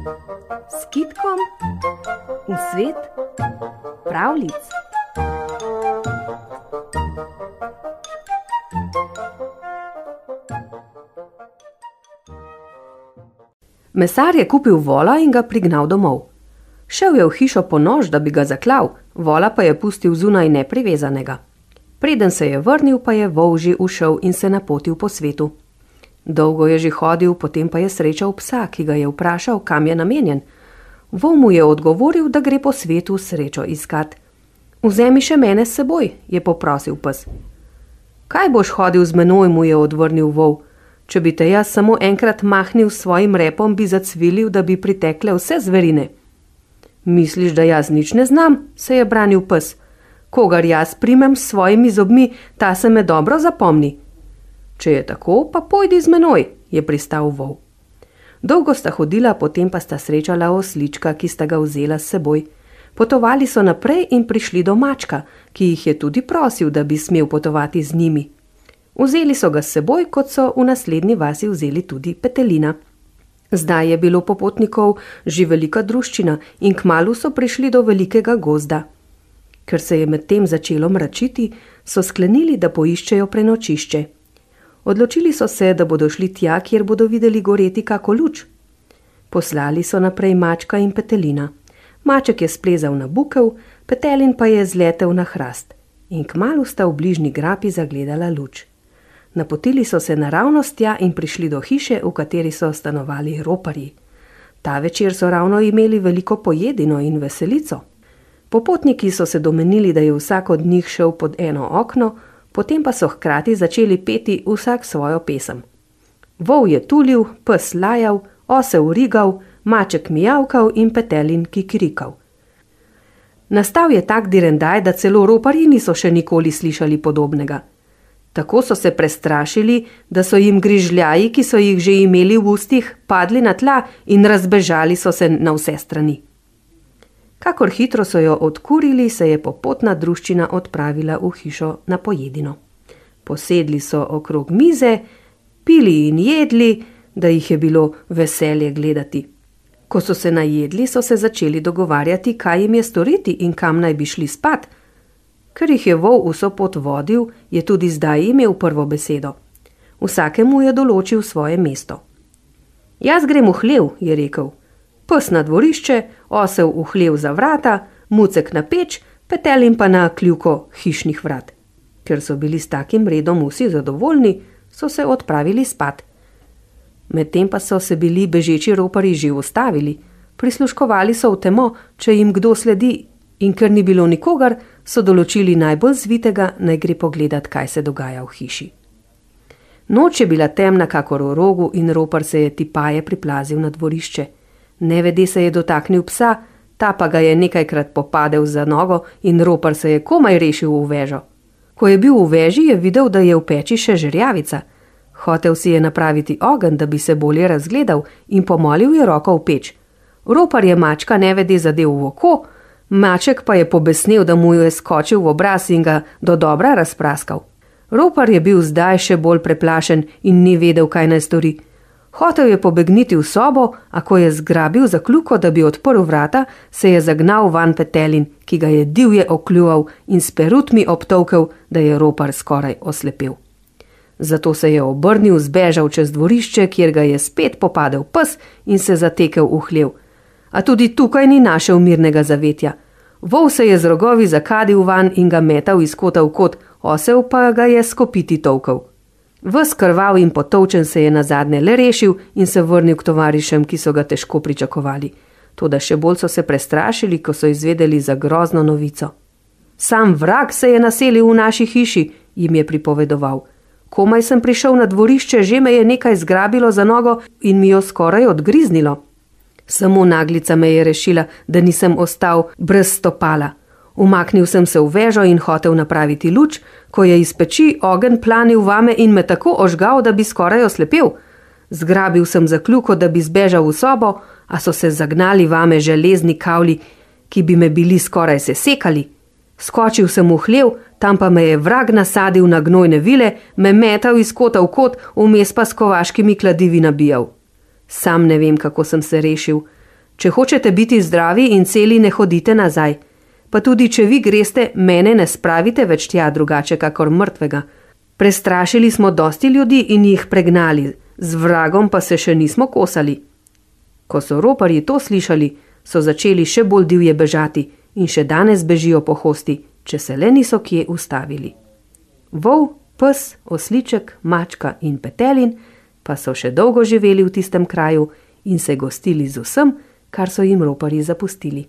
S Kitkom v svet pravljic. Mesar je kupil vola in ga prignal domov. Šel je v hišo po nož, da bi ga zaklal, vola pa je pustil zunaj neprivezanega. Preden se je vrnil, pa je vol že ušel in se napotil po svetu. Dolgo je že hodil, potem pa je srečal psa, ki ga je vprašal, kam je namenjen. Vol mu je odgovoril, da gre po svetu srečo iskat. Vzemi še mene s seboj, je poprosil pes. Kaj boš hodil z menoj, mu je odvrnil vol. Če bi te jaz samo enkrat mahnil s svojim repom, bi zacvilil, da bi pritekle vse zverine. Misliš, da jaz nič ne znam, se je branil pes. Kogar jaz primem s svojimi zobmi, ta se me dobro zapomni. Če je tako, pa pojdi z menoj, je pristal vol. Dolgo sta hodila, potem pa sta srečala oslička, ki sta ga vzela s seboj. Potovali so naprej in prišli do mačka, ki jih je tudi prosil, da bi smel potovati z njimi. Vzeli so ga s seboj, kot so v naslednji vasi vzeli tudi Petelina. Zdaj je bilo popotnikov že velika druščina in kmalu so prišli do velikega gozda. Ker se je medtem začelo mračiti, so sklenili, da poiščejo prenočišče. Odločili so se, da bodo šli tja, kjer bodo videli goreti kako luč. Poslali so naprej mačka in Petelina. Maček je splezal na bukev, Petelin pa je zletel na hrast in kmalu sta v bližnji grapi zagledala luč. Napotili so se naravnost tja in prišli do hiše, v kateri so stanovali roparji. Ta večer so ravno imeli veliko pojedino in veselico. Popotniki so se domenili, da je vsak od njih šel pod eno okno, potem pa so hkrati začeli peti vsak svojo pesem. Vol je tulil, pes lajal, osel rigal, maček mijavkal in Petelin kikirikal. Nastal je tak direndaj, da celo roparji niso še nikoli slišali podobnega. Tako so se prestrašili, da so jim grižljaji, ki so jih že imeli v ustih, padli na tla in razbežali so se na vse strani. Kakor hitro so jo odkurili, se je popotna druščina odpravila v hišo na pojedino. Posedli so okrog mize, pili in jedli, da jih je bilo veselje gledati. Ko so se najedli, so se začeli dogovarjati, kaj jim je storiti in kam naj bi šli spat. Ker jih je vol vso pot vodil, je tudi zdaj imel prvo besedo. Vsakemu je določil svoje mesto. Jaz grem v hlev, je rekel. Pes na dvorišče, osel v hlev za vrata, mucek na peč, Petelin pa na kljuko hišnih vrat. Ker so bili s takim redom vsi zadovoljni, so se odpravili spat. Medtem pa so se bili bežeči roparji že ustavili. Prisluškovali so v temo, če jim kdo sledi, in ker ni bilo nikogar, so določili najbolj zvitega, naj gre pogledat, kaj se dogaja v hiši. Noč je bila temna kakor v rogu in ropar se je tipaje priplazil na dvorišče. Nevede se je dotaknil psa, ta pa ga je nekajkrat popadel za nogo in ropar se je komaj rešil v vežo. Ko je bil v veži, je videl, da je v peči še žerjavica. Hotel si je napraviti ogenj, da bi se bolje razgledal, in pomolil je roko v peč. Ropar je mačka nevede zadel v oko, maček pa je pobesnel, da mu je skočil v obraz in ga dodobra razpraskal. Ropar je bil zdaj še bolj preplašen in ni vedel, kaj naj stori. Hotel je pobegniti v sobo, a ko je zgrabil za kljuko, da bi odprl vrata, se je zagnal van Petelin, ki ga je divje okljuval in s perutmi obtolkel, da je ropar skoraj oslepel. Zato se je obrnil, zbežal čez dvorišče, kjer ga je spet popadel pes in se zatekel v hlev. A tudi tukaj ni našel mirnega zavetja. Vol se je z rogovi zakadil van in ga metal iz kota v kot, osel pa ga je s kopiti tolkel. Ves krvav in potolčen se je nazadnje le rešil in se vrnil k tovarišem, ki so ga težko pričakovali. Toda še bolj so se prestrašili, ko so izvedeli za grozno novico. Sam vrag se je naselil v naši hiši, jim je pripovedoval. Komaj sem prišel na dvorišče, že me je nekaj zgrabilo za nogo in mi jo skoraj odgriznilo. Samo naglica me je rešila, da nisem ostal brez stopala. Umaknil sem se v vežo in hotel napraviti luč, ko je iz peči ogenj planil vame in me tako ožgal, da bi skoraj oslepel. Zgrabil sem za kljuko, da bi zbežal v sobo, a so se zagnali vame železni kavli, ki bi me bili skoraj sesekali. Skočil sem v hlev, tam pa me je vrag nasadil na gnojne vile, me metal iz kota v kot, vmes pa s kovaškimi kladivi nabijal. Sam ne vem, kako sem se rešil. Če hočete biti zdravi in celi, ne hodite nazaj. Pa tudi, če vi greste, mene ne spravite več tja drugače kakor mrtvega. Prestrašili smo dosti ljudi in jih pregnali, z vragom pa se še nismo kosali. Ko so roparji to slišali, so začeli še bolj divje bežati in še danes bežijo po hosti, če se le niso kje ustavili. Vol, pes, osliček, mačka in petelin pa so še dolgo živeli v tistem kraju in se gostili z vsem, kar so jim roparji zapustili.